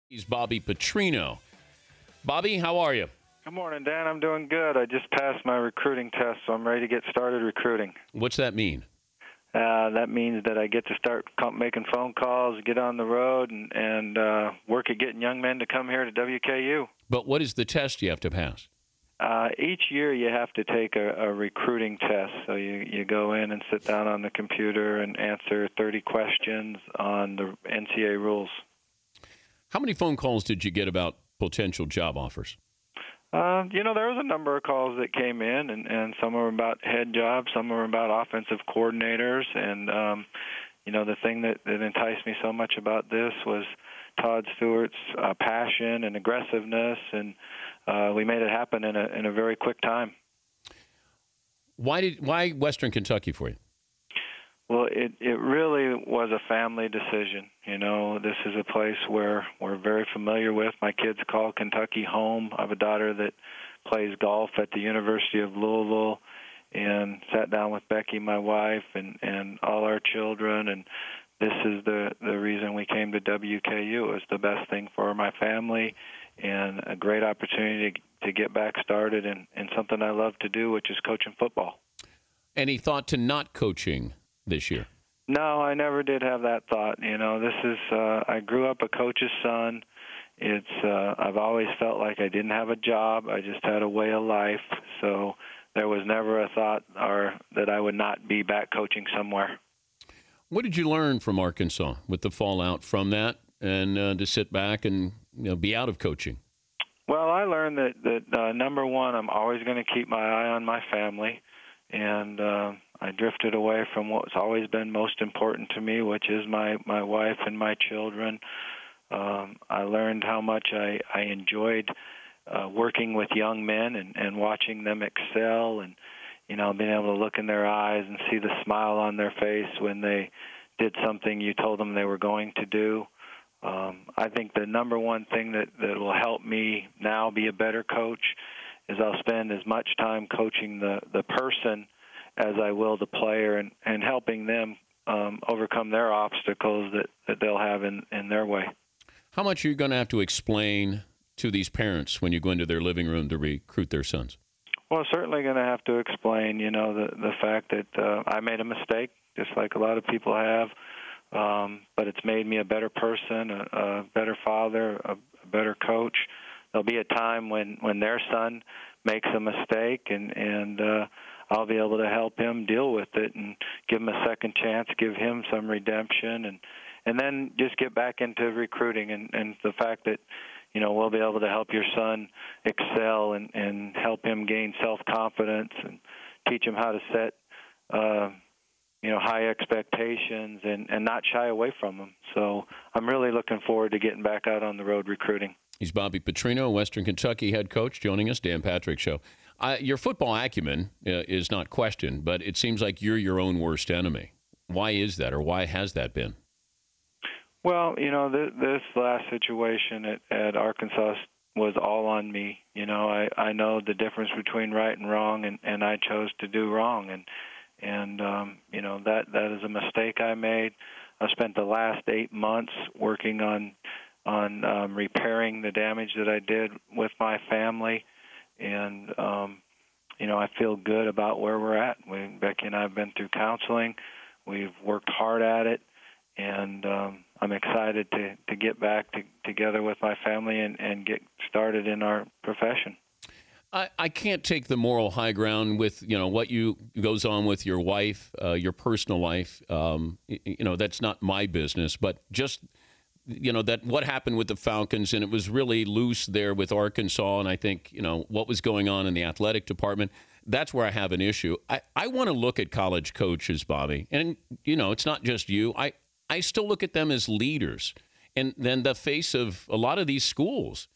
He's Bobby Petrino. Bobby, how are you? Good morning, Dan. I'm doing good. I just passed my recruiting test, so I'm ready to get started recruiting. What's that mean? That means that I get to start making phone calls, get on the road, and work at getting young men to come here to WKU. But what is the test you have to pass? Each year you have to take a recruiting test. So you go in and sit down on the computer and answer 30 questions on the NCAA rules. How many phone calls did you get about potential job offers? There was a number of calls that came in, and some were about head jobs, some were about offensive coordinators. And, the thing that enticed me so much about this was Todd Stewart's passion and aggressiveness, and we made it happen in a very quick time. Why Western Kentucky for you? Well, it really was a family decision. This is a place where we're very familiar with. My kids call Kentucky home. I have a daughter that plays golf at the University of Louisville, and sat down with Becky, my wife, and all our children, and this is the reason we came to WKU. It was the best thing for my family and a great opportunity to get back started in something I love to do, which is coaching football. Any thought to not coaching this year? No, I never did have that thought. This is I grew up a coach's son. I've always felt like I didn't have a job. I just had a way of life. So there was never a thought that I would not be back coaching somewhere. What did you learn from Arkansas with the fallout from that, and to sit back and be out of coaching? Well, I learned that number one, I'm always going to keep my eye on my family, and I drifted away from what's always been most important to me, which is my wife and my children. I learned how much I enjoyed working with young men and watching them excel, and being able to look in their eyes and see the smile on their face when they did something you told them they were going to do. I think the number one thing that will help me now be a better coach is I'll spend as much time coaching the person as I will the player, and helping them overcome their obstacles that they'll have in their way. How much are you going to have to explain to these parents when you go into their living room to recruit their sons? Well, certainly going to have to explain, the fact that I made a mistake, just like a lot of people have, but it's made me a better person, a better father, a better coach. There'll be a time when their son makes a mistake, and I'll be able to help him deal with it and give him a second chance, give him some redemption, and then just get back into recruiting, and the fact that we'll be able to help your son excel and help him gain self-confidence and teach him how to set, high expectations and not shy away from them. So I'm really looking forward to getting back out on the road recruiting. He's Bobby Petrino, Western Kentucky head coach, joining us, Dan Patrick Show. Your football acumen is not questioned, but it seems like you're your own worst enemy. Why is that, or why has that been? Well, this last situation at Arkansas was all on me. I know the difference between right and wrong, and I chose to do wrong, and that is a mistake I made. I spent the last 8 months working on repairing the damage that I did with my family, and I feel good about where we're at. Becky and I have been through counseling. We've worked hard at it, and I'm excited to get back together with my family and get started in our profession. I can't take the moral high ground with what goes on with your wife, your personal life. That's not my business. But just that what happened with the Falcons, and it was really loose there with Arkansas, and I think what was going on in the athletic department. That's where I have an issue. I want to look at college coaches, Bobby, and it's not just you. I still look at them as leaders, and then the face of a lot of these schools.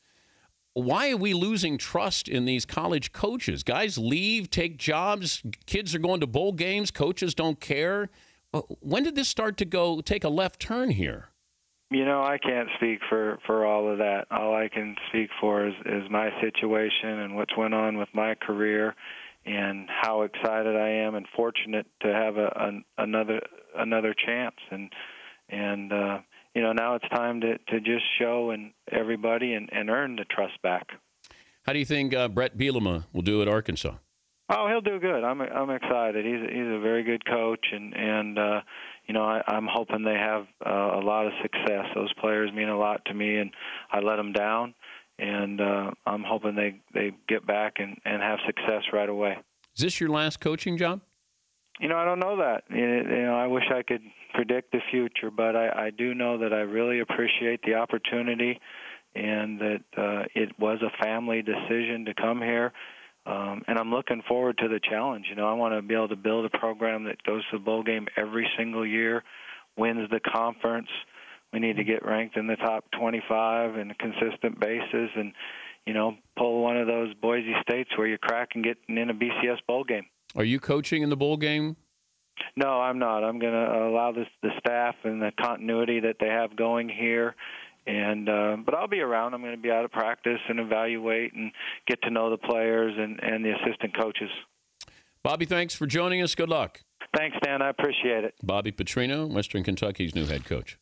Why are we losing trust in these college coaches? Guys leave, take jobs, kids are going to bowl games, coaches don't care. When did this start to take a left turn here? I can't speak for all of that. All I can speak for is my situation and what's went on with my career, and how excited I am and fortunate to have another chance. And now it's time to just show and everybody and earn the trust back. How do you think Brett Bielema will do at Arkansas? Oh, he'll do good. I'm excited. He's a very good coach, and I'm hoping they have a lot of success. Those players mean a lot to me, and I let them down, and I'm hoping they get back and have success right away. Is this your last coaching job? I don't know that. I wish I could predict the future, but I do know that I really appreciate the opportunity, and that it was a family decision to come here. And I'm looking forward to the challenge. I want to be able to build a program that goes to the bowl game every single year, wins the conference. We need to get ranked in the top 25 on a consistent basis, and pull one of those Boise States where you crack and get in a BCS bowl game. Are you coaching in the bowl game? No, I'm not. I'm going to allow the staff and the continuity that they have going here. But I'll be around. I'm going to be out of practice and evaluate and get to know the players and the assistant coaches. Bobby, thanks for joining us. Good luck. Thanks, Dan. I appreciate it. Bobby Petrino, Western Kentucky's new head coach.